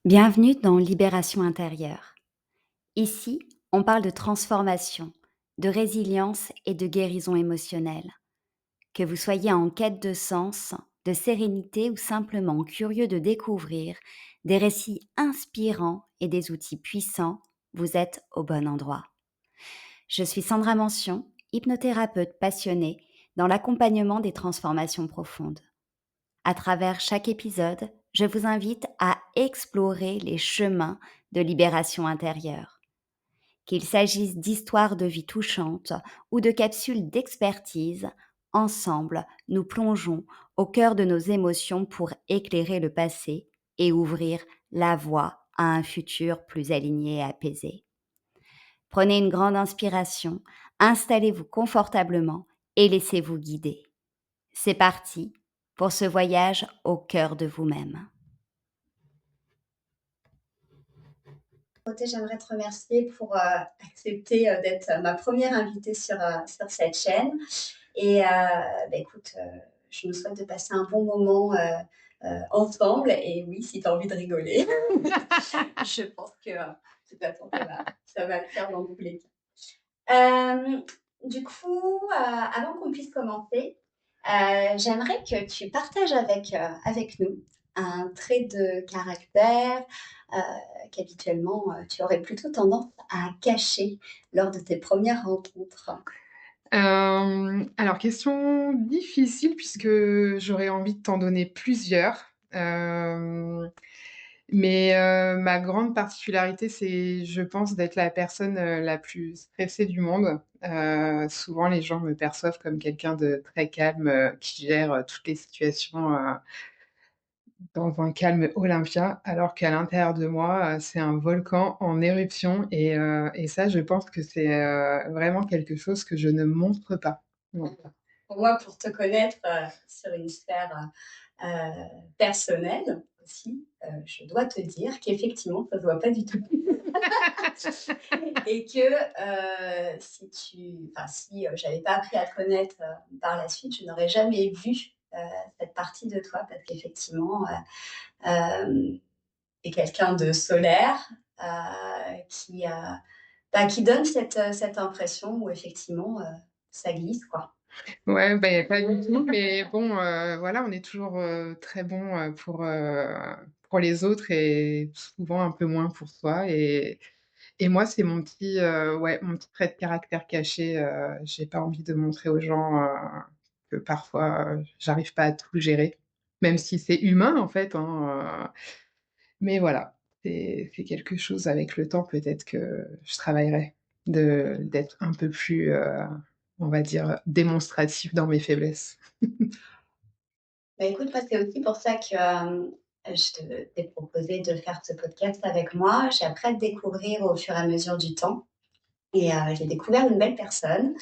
Bienvenue dans Libération intérieure. Ici, on parle de transformation, de résilience et de guérison émotionnelle. Que vous soyez en quête de sens, de sérénité ou simplement curieux de découvrir des récits inspirants et des outils puissants, vous êtes au bon endroit. Je suis Sandra Mention, hypnothérapeute passionnée dans l'accompagnement des transformations profondes. À travers chaque épisode, je vous invite à explorer les chemins de libération intérieure. Qu'il s'agisse d'histoires de vie touchantes ou de capsules d'expertise, ensemble, nous plongeons au cœur de nos émotions pour éclairer le passé et ouvrir la voie à un futur plus aligné et apaisé. Prenez une grande inspiration, installez-vous confortablement et laissez-vous guider. C'est parti pour ce voyage au cœur de vous-même. J'aimerais te remercier pour accepter d'être ma première invitée sur cette chaîne. Et écoute, je nous souhaite de passer un bon moment ensemble. Et oui, si tu as envie de rigoler, je pense que de toute façon, ça va le faire dans tous les cas. Du coup, avant qu'on puisse commencer, j'aimerais que tu partages avec nous un trait de caractère euh, qu'habituellement tu aurais plutôt tendance à cacher lors de tes premières rencontres. Alors, question difficile puisque j'aurais envie de t'en donner plusieurs. Mais ma grande particularité, c'est, je pense, d'être la personne la plus stressée du monde. Souvent, les gens me perçoivent comme quelqu'un de très calme qui gère toutes les situations dans un calme olympien, alors qu'à l'intérieur de moi, c'est un volcan en éruption et ça, je pense que c'est vraiment quelque chose que je ne montre pas. Donc, Pour moi, pour te connaître sur une sphère personnelle aussi, je dois te dire qu'effectivement, ça ne se voit pas du tout. Et que si j'avais pas appris à te connaître par la suite, je n'aurais jamais vu cette partie de toi parce qu'effectivement, est quelqu'un de solaire qui donne cette impression où effectivement ça glisse, quoi. ouais, bah, y a pas du tout, mais bon, voilà, on est toujours très bon pour les autres et souvent un peu moins pour soi. Et moi, c'est ouais, mon petit trait de caractère caché. J'ai pas envie de montrer aux gens que parfois j'arrive pas à tout gérer, même si c'est humain en fait, hein. Mais voilà, c'est quelque chose avec le temps peut-être que je travaillerai d'être un peu plus, on va dire, démonstratif dans mes faiblesses. Bah, écoute, moi, c'est aussi pour ça que t'ai proposé de faire ce podcast avec moi. J'ai appris à te découvrir au fur et à mesure du temps. Et j'ai découvert une belle personne.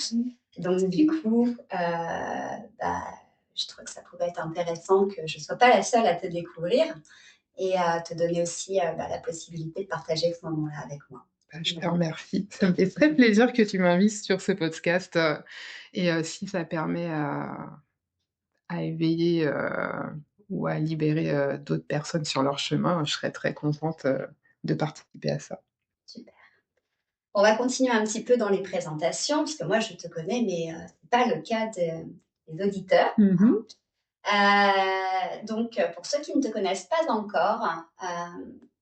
Donc, du coup, je trouve que ça pouvait être intéressant que je ne sois pas la seule à te découvrir et à te donner aussi la possibilité de partager ce moment-là avec moi. Bah, je te remercie. Ça me fait très plaisir que tu m'invites sur ce podcast, et si ça permet à éveiller, ou à libérer, d'autres personnes sur leur chemin, je serais très contente, de participer à ça. Super. On va continuer un petit peu dans les présentations, puisque moi, je te connais, mais ce n'est pas le cas des auditeurs. Mmh. Donc, pour ceux qui ne te connaissent pas encore,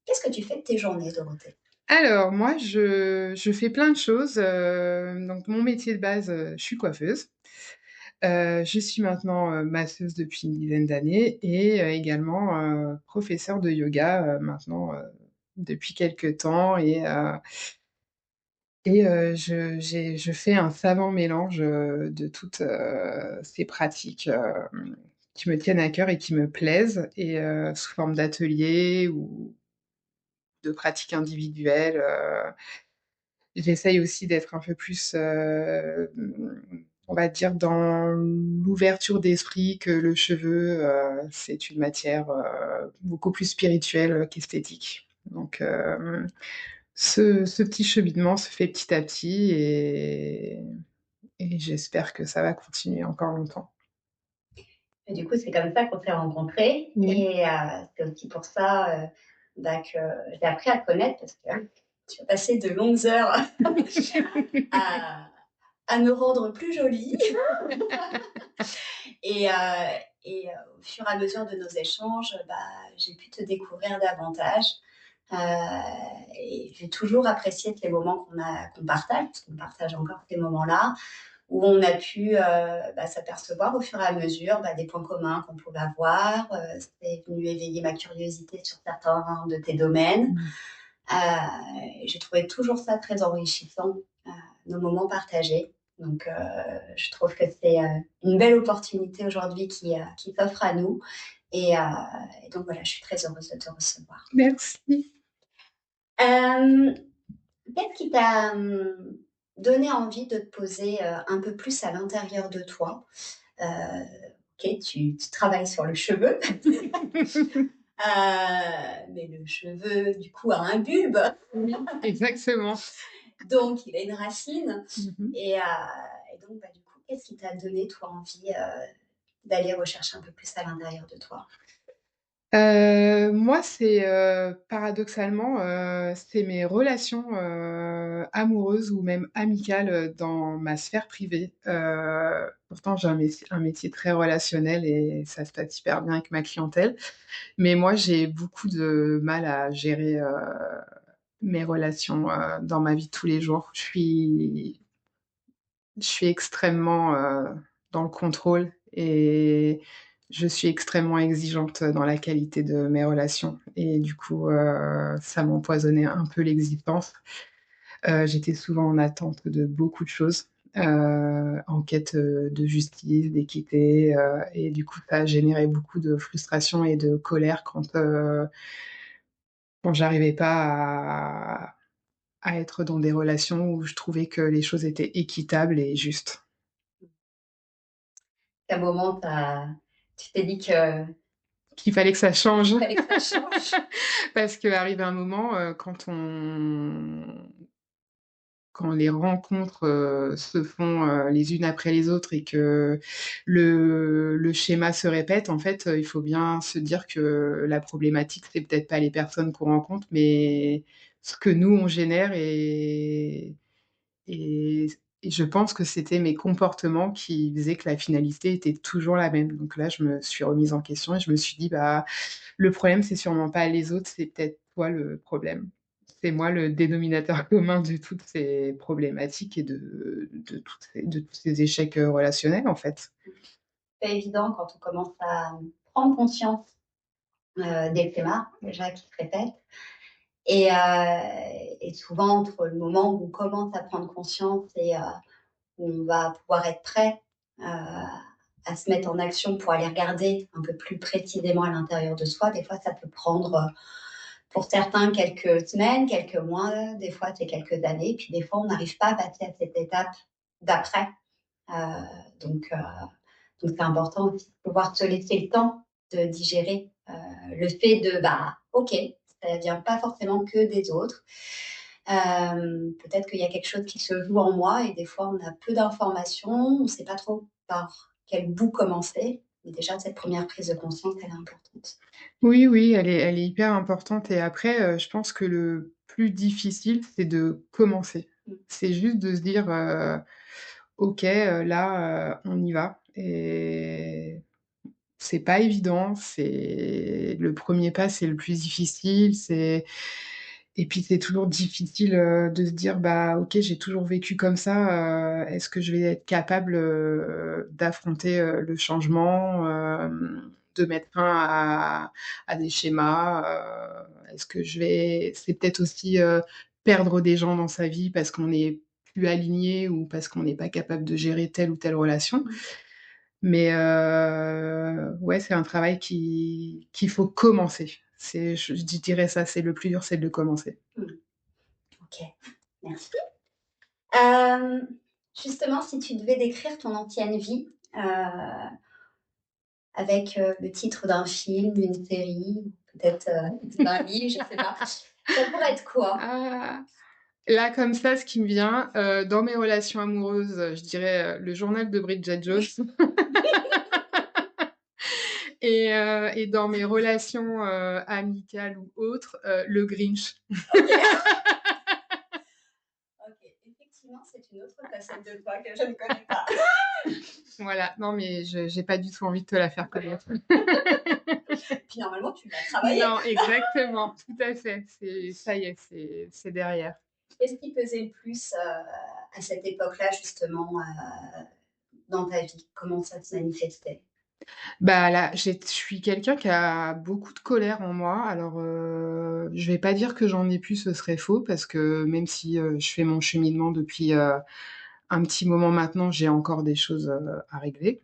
qu'est-ce que tu fais de tes journées, Dorothée? Alors moi, je fais plein de choses, donc mon métier de base, je suis coiffeuse. Je suis maintenant, masseuse depuis une dizaine d'années et également, professeure de yoga, maintenant, depuis quelque temps je fais un savant mélange, de toutes, ces pratiques, qui me tiennent à cœur et qui me plaisent et sous forme d'ateliers ou de pratiques individuelles. J'essaye aussi d'être un peu plus, on va dire dans l'ouverture d'esprit, que le cheveu, c'est une matière, beaucoup plus spirituelle qu'esthétique. Donc ce petit cheminement se fait petit à petit et j'espère que ça va continuer encore longtemps. Et du coup, c'est comme ça qu'on s'est rencontrés Oui. et c'est aussi pour ça, bah, que j'ai appris à te connaître parce que tu as passé de longues heures à à me rendre plus jolie et au fur et à mesure de nos échanges, bah, j'ai pu te découvrir davantage, heu et j'ai toujours apprécié les moments qu'on partage, parce qu'on partage encore ces moments-là, où on a pu, bah, s'apercevoir au fur et à mesure, bah, des points communs qu'on pouvait avoir. C'est venu éveiller ma curiosité sur certains de tes domaines. Mmh. J'ai trouvé toujours ça très enrichissant, nos moments partagés. Donc, je trouve que c'est, une belle opportunité aujourd'hui qui s'offre à nous et donc voilà, je suis très heureuse de te recevoir. Merci. Hem, Qu'est-ce qui t'a, donné envie de te poser, un peu plus à l'intérieur de toi? Heu, OK, tu travailles sur le cheveu, mais le cheveu, du coup, a un bulbe, Oui, exactement. donc il a une racine Mmh mh. et donc bah, du coup, qu'est-ce qui t'a donné, toi, envie, d'aller rechercher un peu plus à l'intérieur de toi? Moi, c'est, paradoxalement, c'est mes relations, amoureuses ou même amicales, dans ma sphère privée. Pourtant j'ai un métier très relationnel et ça se passe hyper bien avec ma clientèle. Mais moi, j'ai beaucoup de mal à gérer, mes relations, dans ma vie de tous les jours. Je suis extrêmement, dans le contrôle et je suis extrêmement exigeante dans la qualité de mes relations et du coup, ça m'empoisonnait un peu l'existence. J'étais souvent en attente de beaucoup de choses, en quête, de justice, d'équité, et du coup, ça a généré beaucoup de frustration et de colère quand j'arrivais pas à être dans des relations où je trouvais que les choses étaient équitables et justes. À un moment, tu t'es dit que Qu'il fallait que ça change. fallait que ça change? Parce qu'arrive un moment, quand les rencontres, se font, les unes après les autres et que le schéma se répète, en fait, il faut bien se dire que la problématique, c'est peut-être pas les personnes qu'on rencontre, mais ce que nous on génère et et je pense que c'était mes comportements qui faisaient que la finalité était toujours la même. Donc là, je me suis remise en question et je me suis dit: «Bah, le problème, c'est sûrement pas les autres, c'est peut-être toi le problème. C'est moi le dénominateur commun de toutes ces problématiques et de tous ces échecs, relationnels, en fait». C'est pas évident quand on commence à prendre conscience, des schémas déjà qui se répètent et souvent entre le moment où on commence à prendre conscience et où on va pouvoir être prêt, à se mettre en action pour aller regarder un peu plus précisément à l'intérieur de soi, des fois ça peut prendre, pour certains quelques semaines, quelques mois, des fois c'est quelques années, puis des fois on n'arrive pas à passer à cette étape d'après. Heu, donc heu, donc c'est important aussi de pouvoir se laisser le temps de digérer, le fait de, bah, OK, ça vient pas forcément que des autres. Peut-être qu'il y a quelque chose qui se joue en moi et des fois on a peu d'informations, on ne sait pas trop par quel bout commencer, mais déjà cette première prise de conscience, elle est importante. Oui, oui, elle est hyper importante et après, je pense que le plus difficile, c'est de commencer. Mmh. C'est juste de se dire, «OK, là, on y va» et c'est pas évident, c'est le premier pas, c'est le plus difficile, et puis c'est toujours difficile, de se dire: «Bah, OK, j'ai toujours vécu comme ça, est-ce que je vais être capable, d'affronter, le changement, de mettre fin à des schémas?» Est-ce que je vais c'est peut-être aussi, perdre des gens dans sa vie parce qu'on n'est plus aligné ou parce qu'on n'est pas capable de gérer telle ou telle relation. Mmh. Mais ouais, c'est un travail qu'il faut commencer. Je dirais ça, c'est le plus dur, c'est de le commencer. Mmh. OK, merci. Hem, Justement, si tu devais décrire ton ancienne vie, avec, le titre d'un film, d'une série, peut-être, d'un livre, je sais pas, ça pourrait être quoi? Ah! Là, comme ça, ce qui me vient, dans mes relations amoureuses, je dirais, le journal de Bridget Jones et dans mes relations, amicales ou autres, le Grinch. OK. OK. Effectivement, c'est une autre facette de toi que je ne connais pas. Voilà, non mais je j'ai pas du tout envie de te la faire connaître. Puis normalement, tu l'as travaillé. Non, exactement, tout à fait. C'est ça y est, c'est derrière. Qu'est-ce qui pesait le plus, à cette époque-là justement, dans ta vie? Comment ça se manifestait? Bah, là, je suis quelqu'un qui a beaucoup de colère en moi. Alors, je vais pas dire que j'en ai plus, ce serait faux parce que même si, je fais mon cheminement depuis, un petit moment maintenant, j'ai encore des choses, à régler.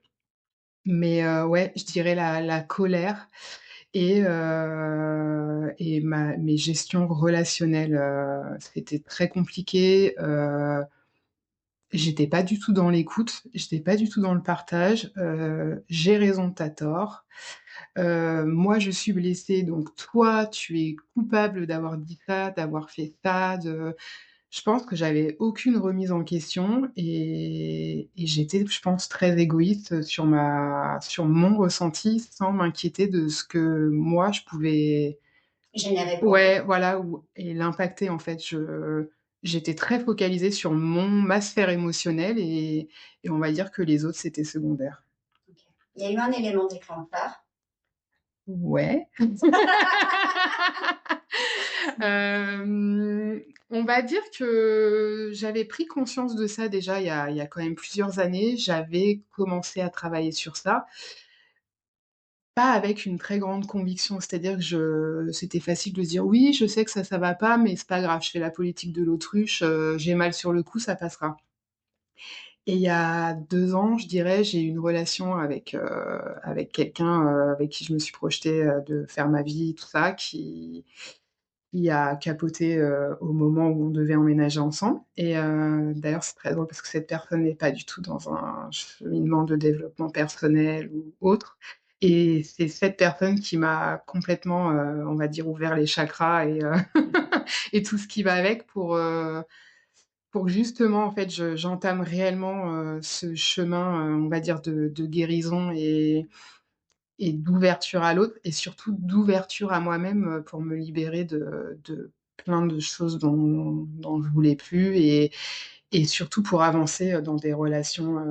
Mais, ouais, je dirais la colère et mes gestions relationnelles, c'était très compliqué, j'étais pas du tout dans l'écoute, j'étais pas du tout dans le partage, «J'ai raison, tu as tort». Moi, je suis blessée, donc toi, tu es coupable d'avoir dit ça, d'avoir fait ça, de je pense que j'avais aucune remise en question et j'étais, je pense, très égoïste sur mon ressenti, sans m'inquiéter de ce que moi je pouvais Générer pour ouais, d'autres. voilà, ou et l'impacter en fait. J'étais très focalisée sur ma sphère émotionnelle et on va dire que les autres, c'était secondaire. OK. Il y a eu un élément déclencheur. Ouais. On va dire que j'avais pris conscience de ça déjà il y a quand même plusieurs années. J'avais commencé à travailler sur ça, pas avec une très grande conviction. C'est-à-dire que c'était facile de se dire: «Oui, je sais que ça va pas, mais c'est pas grave, je fais la politique de l'autruche, j'ai mal sur le coup, ça passera». Et il y a 2 ans, je dirais, j'ai eu une relation avec quelqu'un, avec qui je me suis projetée, de faire ma vie, tout ça, qui a capoté, au moment où on devait emménager ensemble et d'ailleurs, c'est très drôle parce que cette personne n'est pas du tout dans un cheminement de développement personnel ou autre et c'est cette personne qui m'a complètement, on va dire, ouvert les chakras et et tout ce qui va avec pour que justement, en fait, j'entame réellement, ce chemin, on va dire de guérison et d'ouverture à l'autre et surtout d'ouverture à moi-même, pour me libérer de plein de choses dont je voulais plus et surtout pour avancer, dans des relations,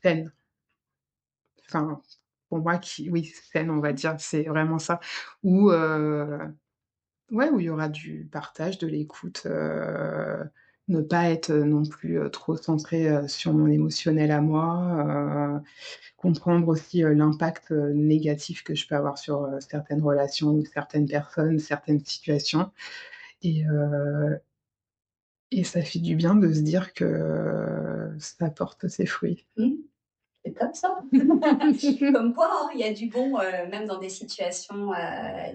saines. Enfin, pour moi qui oui, saines, on va dire, c'est vraiment ça. Où, ouais, où il y aura du partage, de l'écoute, ne pas être, non plus, trop centré, sur mon émotionnel à moi, comprendre aussi, l'impact, négatif que je peux avoir sur, certaines relations ou certaines personnes, certaines situations et heu et ça fait du bien de se dire que ça porte ses fruits. Mmh, c'est comme ça. Comme quoi, hein, il y a du bon, même dans des situations,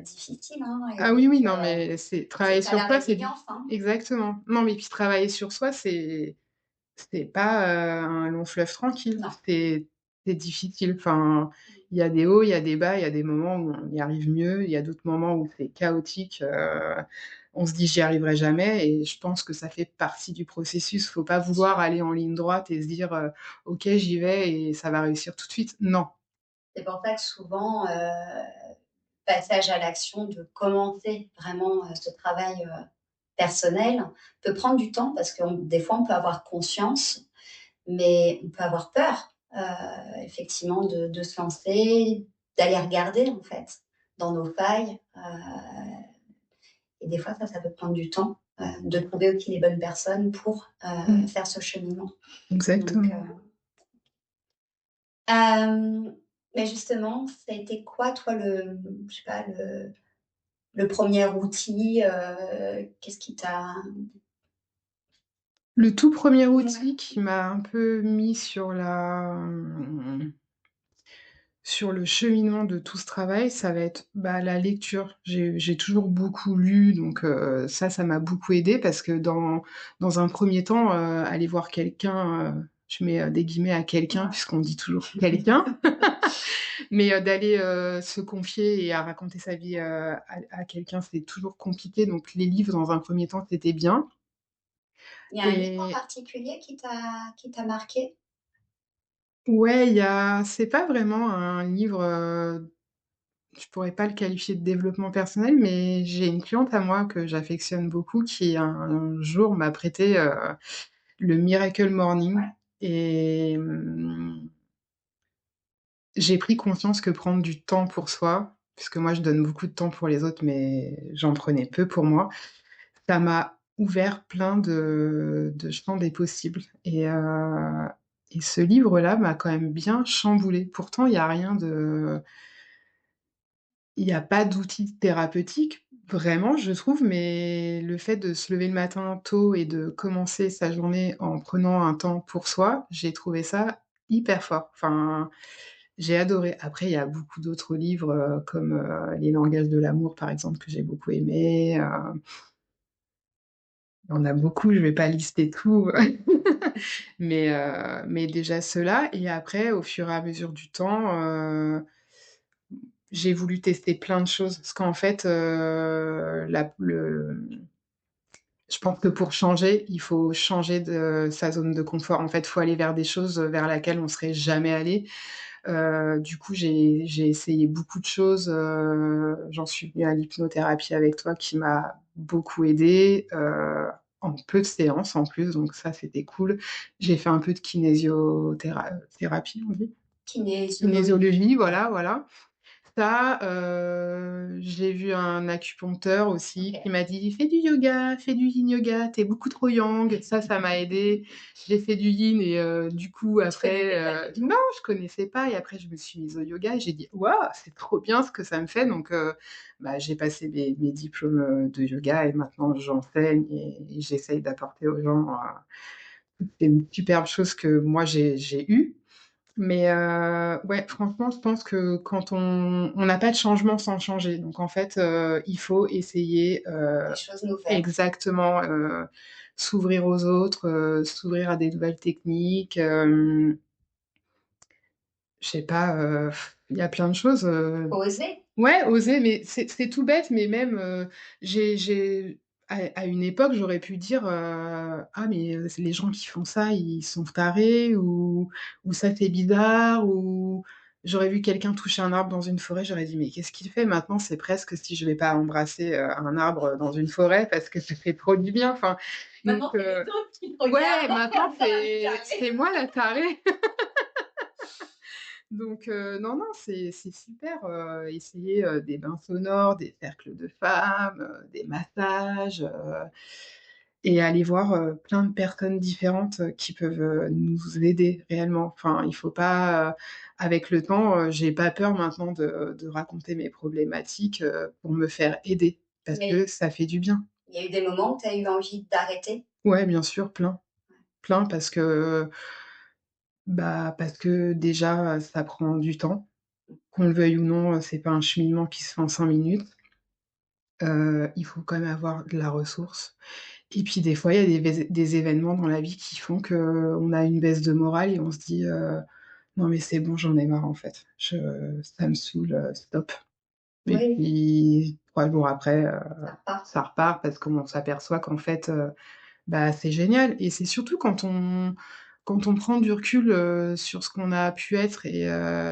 difficiles, hein, et Ah oui, donc oui, non, mais c'est travailler c'est ça sur la soi, c'est résilience, hein. exactement. Non, mais puis travailler sur soi, c'est pas, un long fleuve tranquille, Non. c'est difficile. Enfin, il y a des hauts, il y a des bas, il y a des moments où on y arrive mieux, il y a d'autres moments où c'est chaotique, on se dit: «J'y arriverai jamais» et je pense que ça fait partie du processus. Faut pas Bien sûr. vouloir aller en ligne droite et se dire, «OK, j'y vais et ça va réussir tout de suite». Non. C'est pour ça que souvent, passage à l'action de commencer vraiment, ce travail, personnel peut prendre du temps parce que des fois, on peut avoir conscience, mais on peut avoir peur, effectivement de se lancer, d'aller regarder, en fait, dans nos failles, et des fois, ça peut prendre du temps, de trouver aussi les bonnes personnes pour, Mmh. faire ce cheminement. Donc, Exactement. mais justement, ça a été quoi, toi, je sais pas, le premier outil, qu'est-ce qui t'a Le tout premier outil ouais, qui m'a un peu mis sur le cheminement de tout ce travail, ça va être, bah, la lecture. J'ai toujours beaucoup lu, donc ça m'a beaucoup aidée parce que dans un premier temps, aller voir quelqu'un, je mets, des guillemets à quelqu'un ouais. puisqu'on dit toujours quelqu'un, mais d'aller, se confier et à raconter sa vie, à quelqu'un, c'est toujours compliqué, donc les livres dans un premier temps, c'était bien Il y a un livre en et particulier qui t'a marqué? ouais, c'est pas vraiment un livre, je pourrais pas le qualifier de développement personnel, mais j'ai une cliente à moi que j'affectionne beaucoup qui un jour m'a prêté, le Miracle Morning Ouais. et j'ai pris conscience que prendre du temps pour soi, puisque moi je donne beaucoup de temps pour les autres, mais j'en prenais peu pour moi, ça m'a ouvert plein de champs des possibles et ce livre-là m'a quand même bien chamboulée. Pourtant, il y a pas d'outils thérapeutiques, vraiment, je trouve, mais le fait de se lever le matin tôt et de commencer sa journée en prenant un temps pour soi, j'ai trouvé ça hyper fort. Enfin, j'ai adoré. Après, il y a beaucoup d'autres livres, comme, Les langages de l'amour, par exemple, que j'ai beaucoup aimé, il y en a beaucoup, je vais pas lister tout, mais déjà ceux-là et après, au fur et à mesure du temps, j'ai voulu tester plein de choses. Parce qu'en fait, je pense que pour changer, il faut changer de sa zone de confort. En fait, il faut aller vers des choses, vers laquelle on serait jamais allé. Du coup, j'ai essayé beaucoup de choses, j'en suis venue à l'hypnothérapie avec toi qui m'a beaucoup aidée, en peu de séances en plus, donc ça, c'était cool. J'ai fait un peu de thérapie, on dit? Kinésiologie. Kinésiologie, voilà. Ça, j'ai vu un acupuncteur aussi OK. qui m'a dit: fais du yin yoga, t'es beaucoup trop yang». Ça m'a aidée. J'ai fait du yin et du coup Tu connaissais après, pas du tout? non, je connaissais pas et après je me suis mise au yoga et j'ai dit: «Waouh, c'est trop bien ce que ça me fait», donc bah, j'ai passé mes diplômes, de yoga et maintenant j'enseigne et j'essaye d'apporter aux gens, toutes ces superbes choses que moi j'ai eues. Mais ouais, franchement, je pense que quand on n'a pas de changement sans changer. Donc en fait, il faut essayer, Des choses nouvelles. exactement, s'ouvrir aux autres, s'ouvrir à des nouvelles techniques, je sais pas, il y a plein de choses, Oser. ouais, oser, mais c'est tout bête, mais même, j'ai à une époque, j'aurais pu dire, «Ah mais c'est les gens qui font ça, ils sont tarés» ou «Ça, c'est bizarre» ou j'aurais vu quelqu'un toucher un arbre dans une forêt, j'aurais dit: «Mais qu'est-ce qu'il fait?» Maintenant, c'est presque si je vais pas embrasser, un arbre dans une forêt parce que ça fait trop du bien, enfin, donc Maintenant, c'est les autres qui te ouais, regardent maintenant comme ça, le c'est carré. moi la tarée. Donc non, c'est super, essayer, des bains sonores, des cercles de femmes, des massages, et aller voir, plein de personnes différentes, qui peuvent, nous aider réellement. Enfin, il faut pas, avec le temps, j'ai pas peur maintenant de raconter mes problématiques, pour me faire aider parce Mais que ça fait du bien. il y a eu des moments où tu as eu envie d'arrêter? Ouais, bien sûr, plein, plein parce que déjà, ça prend du temps. Qu'on le veuille ou non, c'est pas un cheminement qui se fait en 5 minutes. Il faut quand même avoir de la ressource et puis des fois, il y a des événements dans la vie qui font qu'on a une baisse de morale et on se dit, «Non mais c'est bon, j'en ai marre en fait. Ça me saoule, stop» et Oui, puis 3 jours après, ça repart. ça repart parce qu'on s'aperçoit qu'en fait, bah, c'est génial et c'est surtout quand on prend du recul, sur ce qu'on a pu être et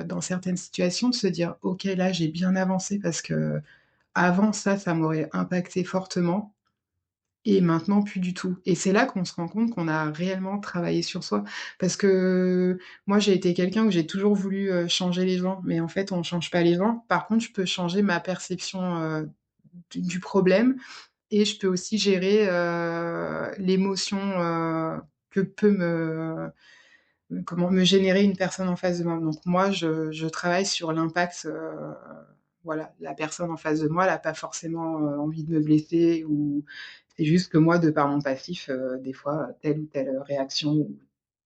dans certaines situations, de se dire: «OK, là, j'ai bien avancé parce qu'avant ça m'aurait impacté fortement et maintenant plus du tout» et c'est là qu'on se rend compte qu'on a réellement travaillé sur soi. Parce que moi, j'ai été quelqu'un où j'ai toujours voulu, changer les gens, mais en fait, on change pas les gens. Par contre, je peux changer ma perception, du problème et je peux aussi gérer, l'émotion, que peut me générer une personne en face de moi. Donc moi, je travaille sur l'impact, voilà, la personne en face de moi, elle a pas forcément, envie de me blesser ou c'est juste que moi, de par mon passif, des fois, telle ou telle, réaction ou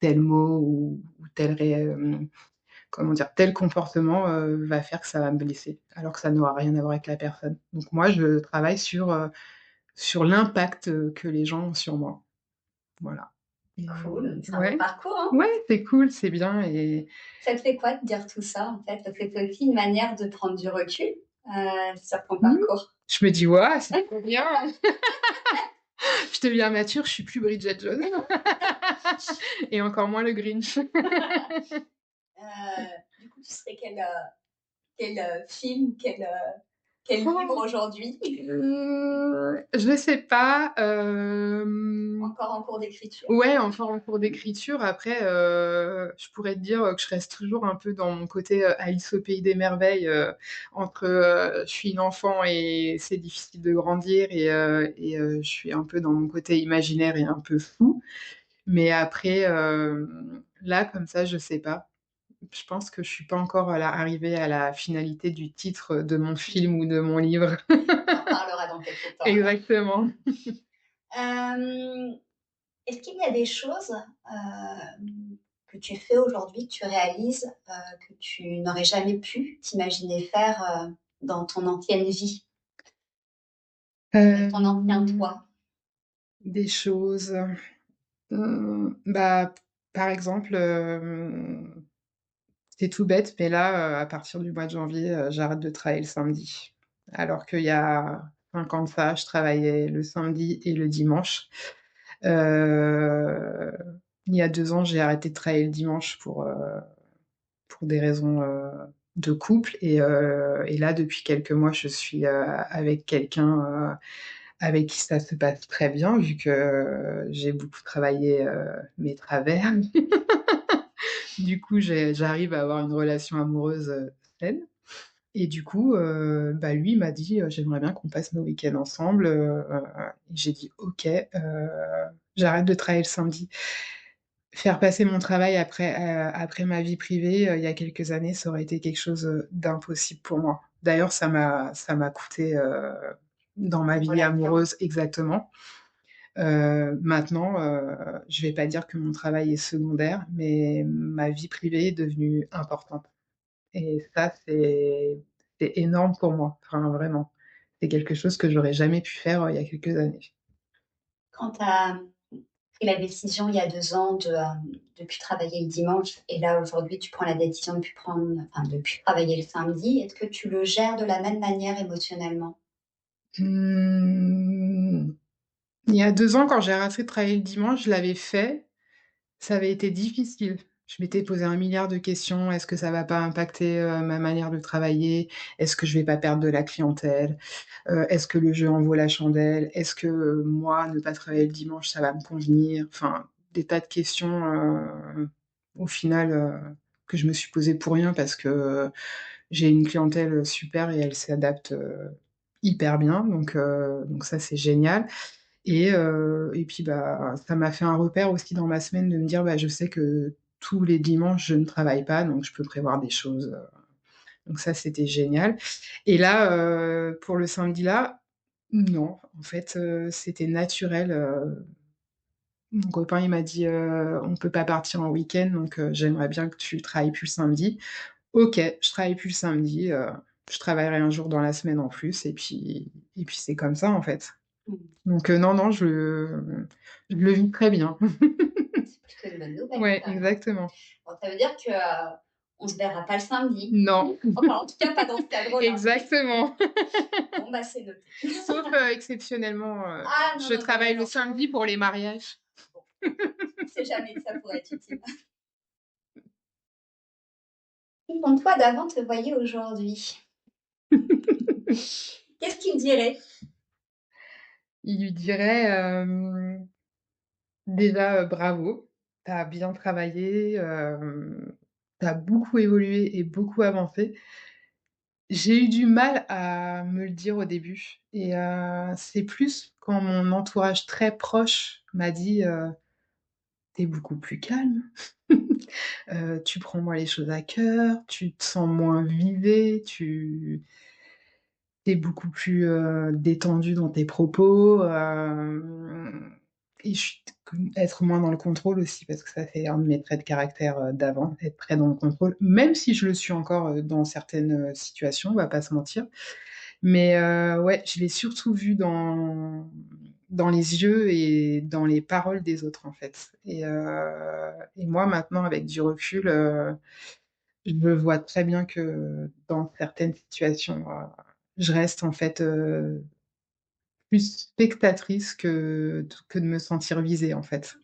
tel mot ou comment dire? Tel comportement, va faire que ça va me blesser, alors que ça n'aura rien à voir avec la personne. Donc moi, je travaille sur l'impact, que les gens ont sur moi. Voilà et Cool, c'est un beau ouais, parcours, hein? ouais, c'est cool, c'est bien et Ça te fait quoi de dire tout ça, en fait? Parce que c'est aussi une manière de prendre du recul, sur ton mmh, parcours. je me dis: «Waouh, c'est trop bien!» Je deviens mature, je suis plus Bridget Jones et encore moins le Grinch. Du coup, tu serais quel quel, film, quel livre aujourd'hui? Je sais pas, Encore en cours d'écriture? ouais, enfin en cours d'écriture. Après, je pourrais te dire, que je reste toujours un peu dans mon côté, Alice au pays des merveilles, entre, je suis une enfant et c'est difficile de grandir et je suis un peu dans mon côté imaginaire et un peu fou. Mais après, là, comme ça, je sais pas. Je pense que je suis pas encore arrivée à la finalité du titre de mon film ou de mon livre. On en parlera dans quelque temps alors. Exactement. Hem, est-ce qu'il y a des choses, que tu fais aujourd'hui, que tu réalises, que tu n'aurais jamais pu t'imaginer faire, dans ton ancienne vie, avec ton ancien Hem, toi? des choses, bah, par exemple, c'est tout bête, mais là, à partir du mois de janvier, j'arrête de travailler le samedi. Alors qu'il y a 5 ans de ça, je travaillais le samedi et le dimanche. Heu, il y a 2 ans, j'ai arrêté de travailler le dimanche pour des raisons, de couple et là, depuis quelques mois, je suis, avec quelqu'un, avec qui ça se passe très bien, vu que j'ai beaucoup travaillé, mes travers. Du coup, j'arrive à avoir une relation amoureuse, saine et du coup, bah, lui, il m'a dit, «J'aimerais bien qu'on passe nos week-ends ensemble», et j'ai dit: «OK, j'arrête de travailler le samedi». Faire passer mon travail après ma vie privée, il y a quelques années, ça aurait été quelque chose, d'impossible pour moi. D'ailleurs, ça m'a coûté, dans ma vie Relation? amoureuse exactement. Maintenant, je vais pas dire que mon travail est secondaire, mais ma vie privée est devenue importante et ça, c'est énorme pour moi, enfin vraiment. C'est quelque chose que j'aurais jamais pu faire, il y a quelques années. Quand tu as pris la décision il y a 2 ans de plus travailler le dimanche et là aujourd'hui tu prends la décision de plus de plus travailler le samedi, est-ce que tu le gères de la même manière émotionnellement? Mmh, il y a 2 ans, quand j'ai arrêté de travailler le dimanche, je l'avais fait. Ça avait été difficile. Je m'étais posé un milliard de questions. Est-ce que ça va pas impacter, ma manière de travailler? Est-ce que je vais pas perdre de la clientèle? Est-ce que le jeu en vaut la chandelle? Est-ce que, moi, ne pas travailler le dimanche, ça va me convenir? Enfin, des tas de questions, au final, que je me suis posées pour rien parce que, j'ai une clientèle, super et elle s'adapte, hyper bien donc ça, c'est génial. Et puis, bah, ça m'a fait un repère aussi dans ma semaine de me dire: «Bah, je sais que tous les dimanches, je ne travaille pas, donc je peux prévoir des choses», donc ça, c'était génial. Et là, pour le samedi là, non, en fait, c'était naturel, mon copain, il m'a dit: «On peut pas partir en week-end, donc j'aimerais bien que tu travailles plus le samedi». OK, je travaille plus le samedi, je travaillerai un jour dans la semaine en plus et puis c'est comme ça, en fait. Mmh. Donc non, non, je le vis très bien. C'est plutôt une bonne nouvelle Ouais, ça. exactement. Bon, ça veut dire que, on se verra pas le samedi. Non, Enfin, en tout cas, pas dans ce cadre-là. exactement. Bon, bah, c'est noté. Sauf, exceptionnellement, Ah non, je non, mais travaille le non. samedi pour les mariages. Bon, on sait jamais que ça pourrait être utile. Si ton toi d'avant te voyait aujourd'hui, qu'est-ce qu'il dirait? Il lui dirait, déjà, «Bravo, tu as bien travaillé, tu as beaucoup évolué et beaucoup avancé». J'ai eu du mal à me le dire au début et c'est plus quand mon entourage très proche m'a dit, «Tu es beaucoup plus calme, tu prends moins les choses à cœur, tu te sens moins visé, tu es beaucoup plus, détendu dans tes propos», et je suis être moins dans le contrôle aussi parce que ça fait un de mes traits de caractère, d'avant, être très dans le contrôle, même si je le suis encore, dans certaines, situations, on va pas se mentir. Mais ouais, je l'ai surtout vu dans les yeux et dans les paroles des autres, en fait et moi, maintenant, avec du recul, je vois très bien que dans certaines situations, je reste, en fait, plus spectatrice que de me sentir visée, en fait.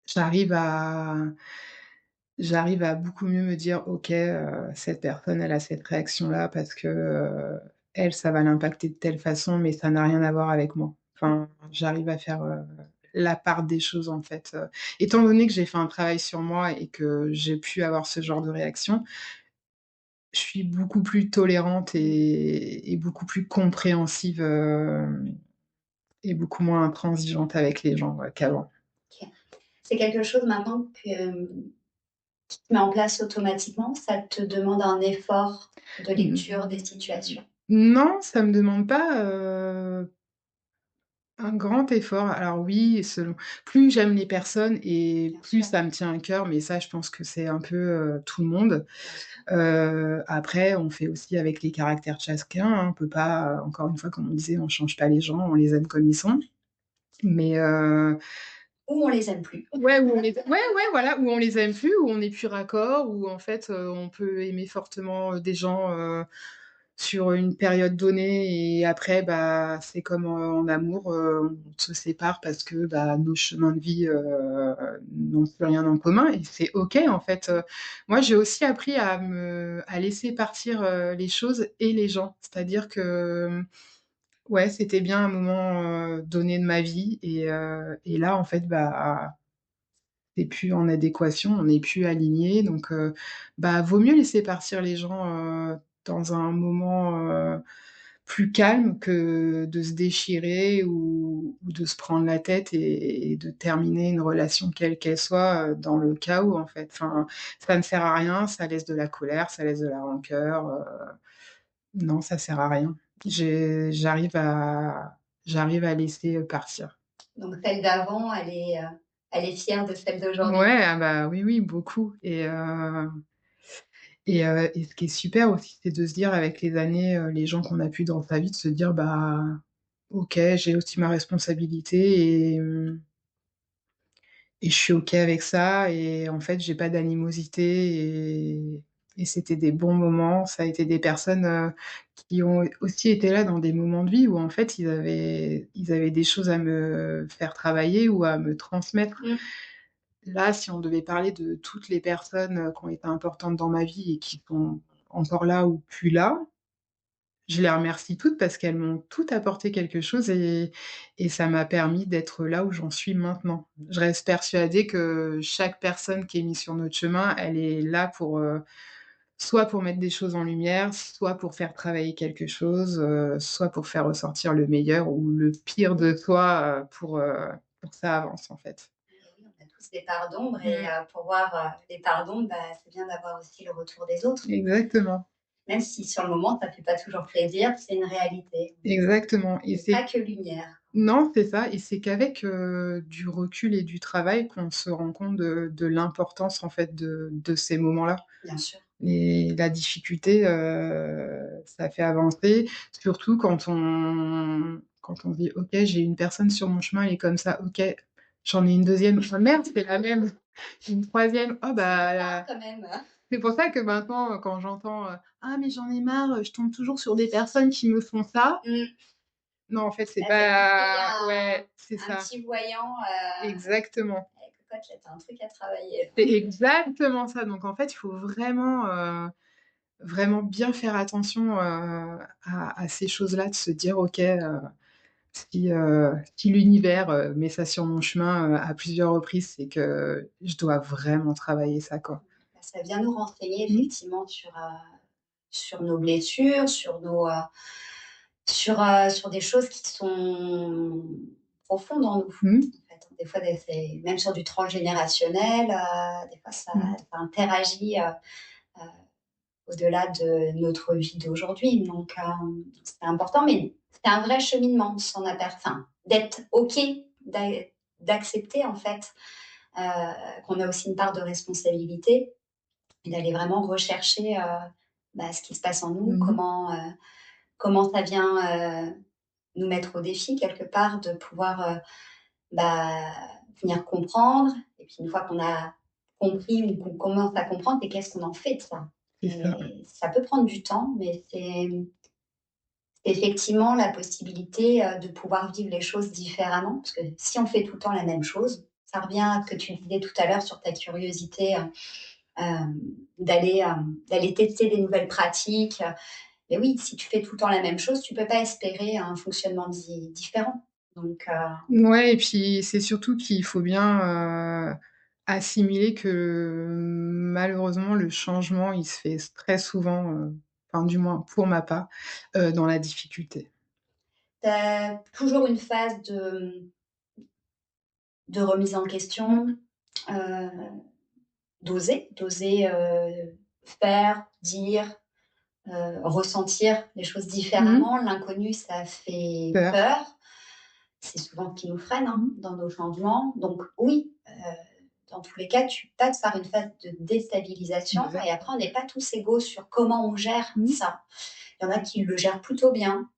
J'arrive à j'arrive à beaucoup mieux me dire: «OK, cette personne, elle a cette réaction-là parce que, elle, ça va l'impacter de telle façon, mais ça n'a rien à voir avec moi». Enfin, j'arrive à faire, la part des choses, en fait, étant donné que j'ai fait un travail sur moi et que j'ai pu avoir ce genre de réaction, je suis beaucoup plus tolérante et beaucoup plus compréhensive, et beaucoup moins intransigeante avec les gens, qu'avant. OK. C'est quelque chose maintenant que, tu mets en place automatiquement? Ça te demande un effort de lecture des Mmh, situations? non, ça me demande pas, un grand effort. Alors oui, selon plus j'aime les personnes et Bien plus sûr, ça me tient à cœur, mais ça, je pense que c'est un peu, tout le monde. bien sûr. Après, on fait aussi avec les caractères de chacun, hein. On peut pas, encore une fois, comme on disait, on change pas les gens, on les aime comme ils sont. Mais Ou on les aime plus. ouais, où on les ouais, ouais, voilà, où on les aime plus, où on n'est plus raccord, où en fait, on peut aimer fortement, des gens, sur une période donnée et après, bah, c'est comme, en amour, on se sépare parce que, bah, nos chemins de vie, n'ont plus rien en commun et c'est OK, en fait, moi, j'ai aussi appris à laisser partir, les choses et les gens. C'est-à-dire que, ouais, c'était bien un moment, donné de ma vie et là, en fait, bah, c'est plus en adéquation, on n'est plus alignés donc bah, vaut mieux laisser partir les gens, dans un moment, plus calme que de se déchirer ou de se prendre la tête et de terminer une relation quelle qu'elle soit, dans le chaos, en fait. Enfin, ça ne sert à rien, ça laisse de la colère, ça laisse de la rancœur, non, ça sert à rien. J'arrive à laisser, partir. Donc celle d'avant, elle est fière de celle d'aujourd'hui. Ouais, ah bah, oui, oui, beaucoup et ce qui est super aussi, c'est de se dire avec les années, les gens qu'on a pu dans sa vie, de se dire: «Bah, OK, j'ai aussi ma responsabilité et je suis OK avec ça et en fait, j'ai pas d'animosité et c'était des bons moments». Ça a été des personnes, qui ont aussi été là dans des moments de vie où en fait, ils avaient des choses à me faire travailler ou à me transmettre. Mmh. Là, si on devait parler de toutes les personnes, qui ont été importantes dans ma vie et qui sont encore là ou plus là, je les remercie toutes parce qu'elles m'ont toutes apporté quelque chose et ça m'a permis d'être là où j'en suis maintenant. Je reste persuadée que chaque personne qui est mise sur notre chemin, elle est là pour, soit pour mettre des choses en lumière, soit pour faire travailler quelque chose, soit pour faire ressortir le meilleur ou le pire de soi, pour que ça avance, en fait. Et oui, on a tous des parts d'ombre et Mmh. pour voir, les parts d'ombre, bah, c'est bien d'avoir aussi le retour des autres. Exactement, Même si sur le moment, ça fait pas toujours plaisir, c'est une réalité. exactement et C'est pas c'est que lumière. non, c'est ça et c'est qu'avec, du recul et du travail qu'on se rend compte de l'importance, en fait, de ces moments-là Bien sûr. et la difficulté, ça fait avancer, surtout quand on dit: «OK, j'ai une personne sur mon chemin, elle est comme ça, OK, j'en ai une deuxième. Oh merde, c'est la même, une troisième. Oh Ah, bah». quand même, hein. C'est pour ça que maintenant, quand j'entends, «Ah mais j'en ai marre, je tombe toujours sur des personnes qui me font ça». Mmh. Non, en fait, c'est Là, ça peut créer pas ouais, c'est un ça. petit voyant, Exactement. avec cocotte, là, tu as un truc à travailler. C'est exactement ça. Donc en fait, il faut vraiment, vraiment bien faire attention, à ces choses-là, de se dire: «OK, si l'univers, met ça sur mon chemin, à plusieurs reprises, c'est que je dois vraiment travailler ça, quoi». Bah, ça vient nous renseigner Mmh. effectivement sur nos blessures, sur des choses qui sont profondes en nous, Mmh. en fait. Des fois, c'est même sur du transgénérationnel, des fois Mmh. ça interagit, heu, au-delà de notre vie d'aujourd'hui. Donc, c'est important, mais c'est un vrai cheminement de s'en enfin, d'être OK, d'a d'accepter en fait, qu'on a aussi une part de responsabilité et d'aller vraiment rechercher, bah, ce qui se passe en nous, Mmh. comment ça vient, nous mettre au défi quelque part de pouvoir, bah, venir comprendre et puis une fois qu'on a compris ou qu'on commence à comprendre, c'est qu'est-ce qu'on en fait de ça? C'est ça. Et ça peut prendre du temps, mais c'est effectivement la possibilité, de pouvoir vivre les choses différemment. Parce que si on fait tout le temps la même chose, ça revient à ce que tu disais tout à l'heure sur ta curiosité, d'aller tester des nouvelles pratiques. Mais oui, si tu fais tout le temps la même chose, tu peux pas espérer un fonctionnement différent. Donc, Ouais et puis c'est surtout qu'il faut bien, assimiler que malheureusement le changement, il se fait très souvent, enfin du moins pour ma part, dans la difficulté. tu as toujours une phase de remise en question, heu, d'oser faire, dire, ressentir les choses Mmh. différemment. L'inconnu, ça fait Peur. peur. C'est souvent ce qui nous freine, hein, dans nos changements. Donc oui, dans tous les cas, tu passes par une phase de déstabilisation et Exact. après on n'est pas tous égaux sur comment on gère Mmh. ça. Il y en a qui le gèrent plutôt bien,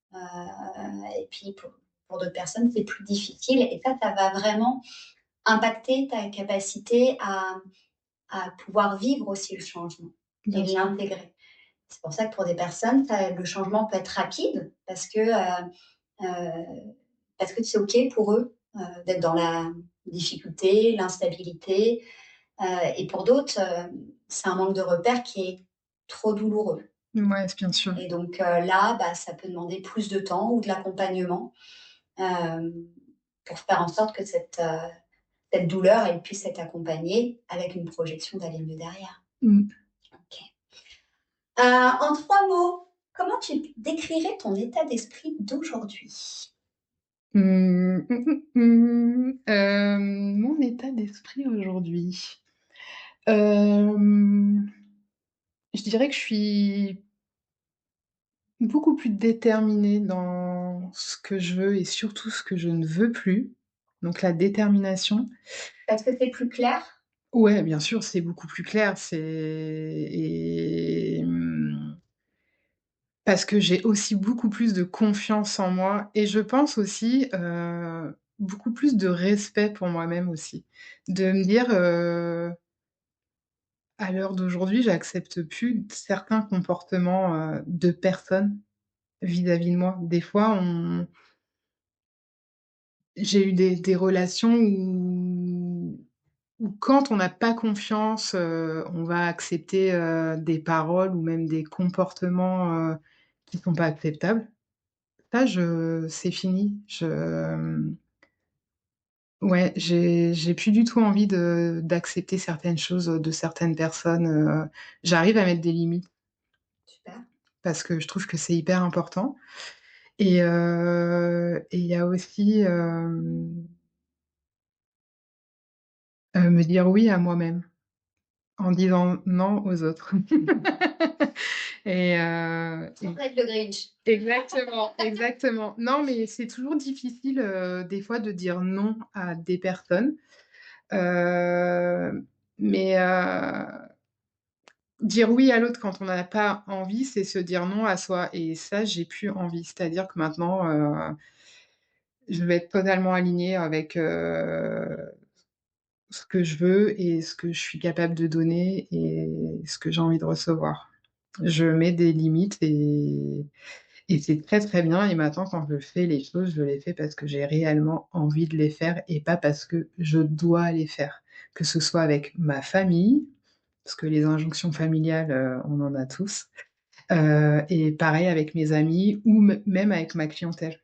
et puis pour d'autres personnes, c'est plus difficile et ça va vraiment impacter ta capacité à pouvoir vivre aussi le changement et Bien sûr. l'intégrer. C'est pour ça que pour des personnes, le changement peut être rapide parce que c'est OK pour eux d'être dans la difficulté, l'instabilité. Et pour d'autres, c'est un manque de repères qui est trop douloureux. Ouais, bien sûr. Et donc là, bah, ça peut demander plus de temps ou de l'accompagnement euh, pour faire en sorte que cette douleur, elle puisse être accompagnée avec une projection d'aller mieux derrière. Mmh. Ok. En trois mots, comment tu décrirais ton état d'esprit d'aujourd'hui? Mon état d'esprit aujourd'hui, hem, je dirais que je suis beaucoup plus déterminée dans ce que je veux et surtout ce que je ne veux plus, donc la détermination. Parce que c'est plus clair? Ouais, bien sûr, c'est beaucoup plus clair, c'est et parce que j'ai aussi beaucoup plus de confiance en moi et je pense aussi, beaucoup plus de respect pour moi-même aussi. De me dire, à l'heure d'aujourd'hui, j'accepte plus certains comportements, de personnes vis-à-vis de moi. Des fois, on j'ai eu des relations où quand on n'a pas confiance, on va accepter, des paroles ou même des comportements, qui sont pas acceptables. Ça, je c'est fini. Ouais, j'ai plus du tout envie d'accepter certaines choses, de certaines personnes, j'arrive à mettre des limites Super. parce que je trouve que c'est hyper important et il y a aussi, me dire oui à moi-même en disant non aux autres et Sans être le Grinch. exactement, exactement. Non, mais c'est toujours difficile, des fois de dire non à des personnes. Heu, mais dire oui à l'autre quand on n'a pas envie, c'est se dire non à soi et ça, j'ai plus envie. C'est-à-dire que maintenant, je vais être totalement alignée avec, ce que je veux et ce que je suis capable de donner et ce que j'ai envie de recevoir. Je mets des limites et c'est très, très bien et maintenant quand je fais les choses, je les fais parce que j'ai réellement envie de les faire et pas parce que je dois les faire. Que ce soit avec ma famille, parce que les injonctions familiales, on en a tous, et pareil avec mes amis ou même avec ma clientèle.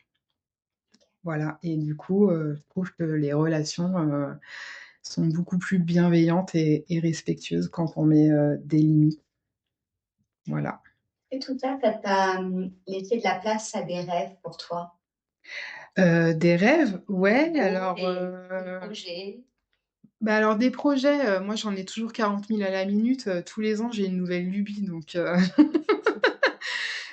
Voilà et du coup, je trouve que les relations, sont beaucoup plus bienveillantes et respectueuses quand on met, des limites. Voilà. Et tout ça, ça t'a laissé de la place à des rêves pour toi? Des rêves? Ouais, Beaux, alors, des projets? bah, alors des projets, moi j'en ai toujours 40 000 à la minute, tous les ans j'ai une nouvelle lubie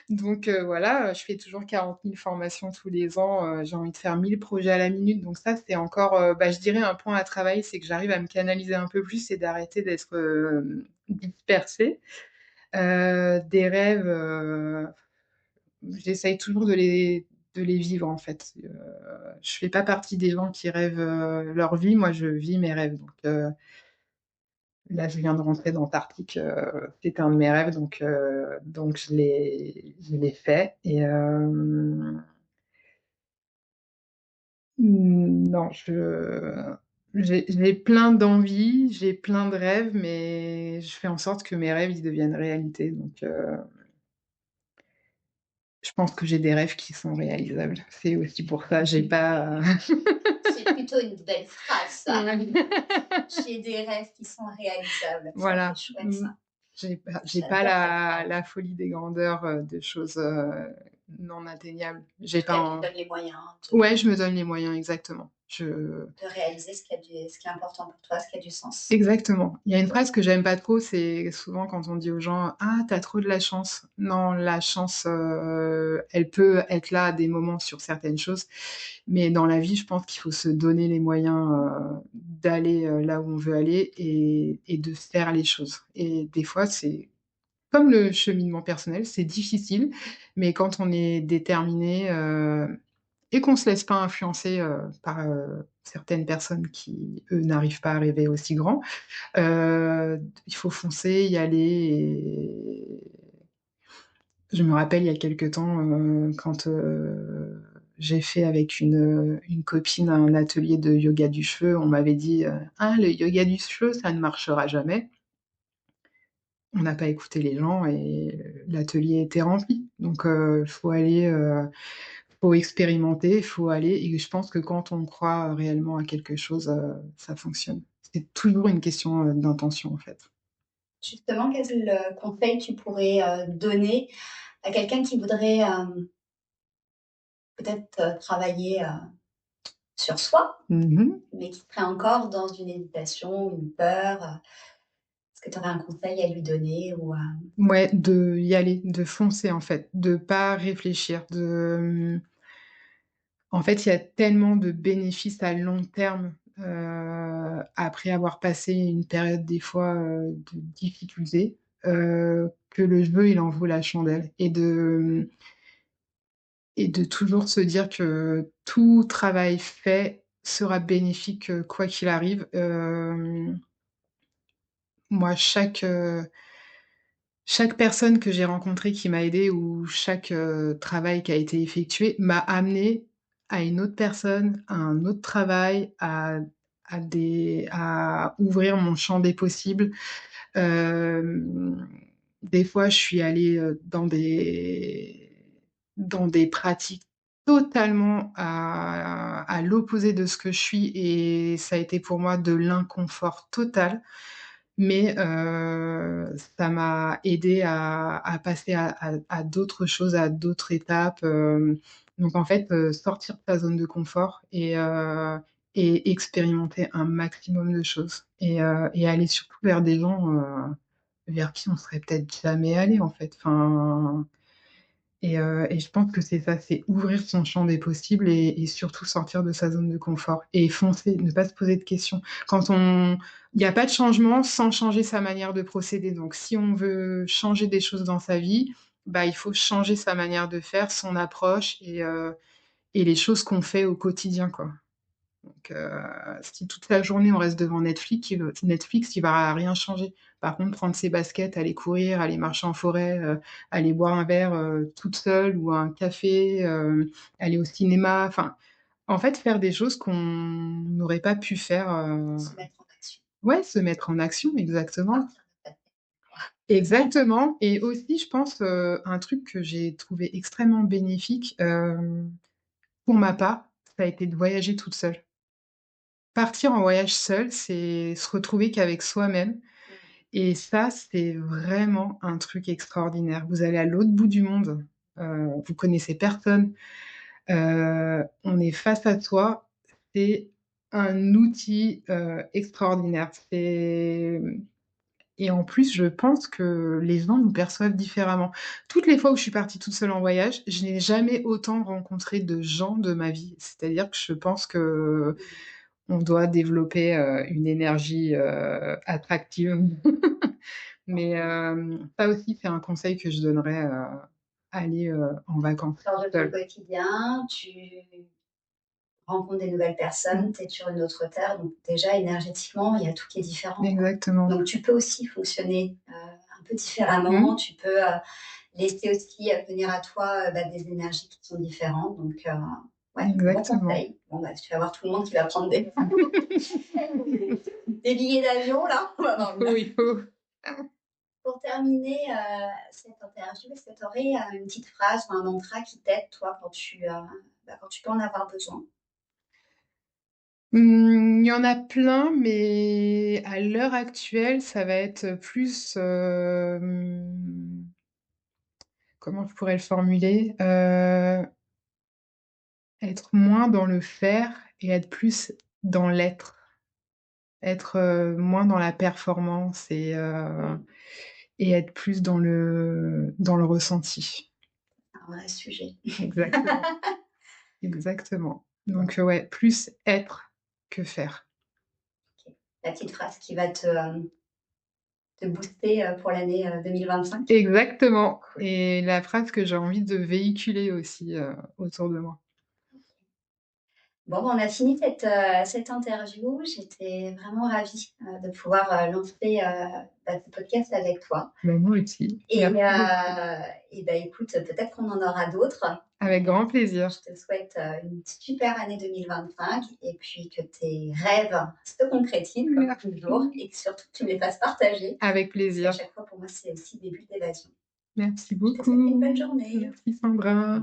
donc voilà, je fais toujours 40 000 formations tous les ans, j'ai envie de faire 1000 projets à la minute donc ça c'est encore, bah, je dirais un point à travailler, c'est que j'arrive à me canaliser un peu plus et d'arrêter d'être, dispersée. Des rêves, j'essaye toujours de les vivre en fait, je fais pas partie des gens qui rêvent, leur vie, moi je vis mes rêves donc là, je viens de rentrer d'Antarctique, c'était un de mes rêves donc je l'ai fait et non, J'ai plein d'envies, j'ai plein de rêves, mais je fais en sorte que mes rêves, ils deviennent réalité, donc je pense que j'ai des rêves qui sont réalisables. C'est aussi pour ça, j'ai pas C'est plutôt une belle phrase, ça. ouais. J'ai des rêves qui sont réalisables. Ça, c'est Voilà, chouette, ça. j'ai pas J'adore cette la phrase. folie des grandeurs, de choses, non atteignables. En J'ai tout pas cas, tu te en donnes les moyens Ouais, je me donne les moyens, exactement. Je de réaliser ce qui est important pour toi, ce qui a du sens. Exactement. Il y a une phrase que j'aime pas trop, c'est souvent quand on dit aux gens: «Ah, tu as trop de la chance». Non, la chance, elle peut être là à des moments sur certaines choses, mais dans la vie, je pense qu'il faut se donner les moyens, d'aller, là où on veut aller et de faire les choses et des fois, c'est comme le cheminement personnel, c'est difficile, mais quand on est déterminé, et qu'on se laisse pas influencer, par, certaines personnes qui, eux, n'arrivent pas à rêver aussi grand, il faut foncer, y aller et je me rappelle il y a quelque temps, quand, j'ai fait avec une copine un atelier de yoga du cheveu, on m'avait dit, «Ah, le yoga du cheveu, ça ne marchera jamais». On n'a pas écouté les gens et l'atelier était rempli. Donc faut aller, faut expérimenter, faut aller et je pense que quand on croit réellement à quelque chose, ça fonctionne. C'est toujours une question, d'intention, en fait. Justement, quel conseil tu pourrais donner à quelqu'un qui voudrait peut-être travailler sur soi, Mmh mh. mais qui serait encore dans une hésitation, une peur? Est-ce que tu aurais un conseil à lui donner ou Ouais, de y aller, de foncer, en fait, de pas réfléchir, en fait, il y a tellement de bénéfices à long terme, après avoir passé une période des fois, de difficulté, que le jeu, il en vaut la chandelle et de toujours se dire que tout travail fait sera bénéfique, quoi qu'il arrive. Moi, chaque personne que j'ai rencontrée qui m'a aidée ou chaque, travail qui a été effectué m'a amenée à une autre personne, à un autre travail, à ouvrir mon champ des possibles. Des fois, je suis allée, dans des pratiques totalement à l'opposé de ce que je suis et ça a été pour moi de l'inconfort total. Mais ça m'a aidée à passer à d'autres choses, à d'autres étapes, donc en fait, sortir de ta zone de confort et expérimenter un maximum de choses et aller surtout vers des gens, vers qui on serait peut-être jamais allé, en fait. Enfin et je pense que c'est ça, c'est ouvrir son champ des possibles et surtout sortir de sa zone de confort et foncer, ne pas se poser de questions. Quand on Il y a pas de changement sans changer sa manière de procéder, donc si on veut changer des choses dans sa vie, bah, il faut changer sa manière de faire, son approche et les choses qu'on fait au quotidien, quoi. Donc si toute la journée on reste devant Netflix, il va rien changer. Par contre, prendre ses baskets, aller courir, aller marcher en forêt, aller boire un verre, toute seule ou un café, aller au cinéma, enfin, en fait, faire des choses qu'on n'aurait pas pu faire, se mettre en action? ouais, se mettre en action, exactement. Partir de ta tête. Exactement et aussi je pense, un truc que j'ai trouvé extrêmement bénéfique, pour ma part, ça a été de voyager toute seule. Partir en voyage seul, c'est se retrouver qu'avec soi-même Mmh. et ça, c'est vraiment un truc extraordinaire. Vous allez à l'autre bout du monde, vous connaissez personne, on est face à soi. C'est un outil, extraordinaire. Et en plus, je pense que les gens nous perçoivent différemment. Toutes les fois où je suis partie toute seule en voyage, je n'ai jamais autant rencontré de gens de ma vie. C'est-à-dire que je pense que Mmh. on doit développer, une énergie, attractive. Mais ça aussi, c'est un conseil que je donnerais, aller, en vacances Sors de ton seule. quotidien, tu rencontres des nouvelles Mmh. personnes, tu es sur une autre terre, donc déjà énergétiquement, il y a tout qui est différent, quoi. Exactement. Donc tu peux aussi fonctionner, un peu différemment, Mmh. tu peux, laisser aussi, venir à toi, bah, des énergies qui sont différentes, donc Ouais, bon Exactement. conseil. Bon, bah, tu vas voir tout le monde qui va prendre des des billets d'avion là. On va Il avoir faut, il faut. Pour terminer, cette interview, est-ce que tu aurais, une petite phrase ou un mantra qui t'aide, toi, quand tu peux en avoir besoin? Il y en a plein, mais à l'heure actuelle, ça va être plus, comment je pourrais le formuler? Être moins dans le faire et être plus dans l'être. Être, moins dans la performance et être plus dans le ressenti. Un vrai sujet. Exactement, exactement. Donc, ouais, plus être que faire. La petite phrase qui va te booster, pour l'année, 2025? Exactement, Cool. et la phrase que j'ai envie de véhiculer aussi, autour de moi. Bon, bah, on a fini cette interview. J'étais vraiment ravie, de pouvoir, lancer, ce podcast avec toi Bah, moi aussi. et Merci beaucoup. bah, écoute, peut-être qu'on en aura d'autres. Avec grand plaisir. Je te souhaite, une super année 2025 et puis que tes rêves se concrétisent comme toujours Merci. et que surtout tu me les fasses partager Avec parce qu'à plaisir. chaque fois pour moi c'est aussi des bulles d'évasion. Merci Je te souhaite une bonne beaucoup. journée. Merci Sandra.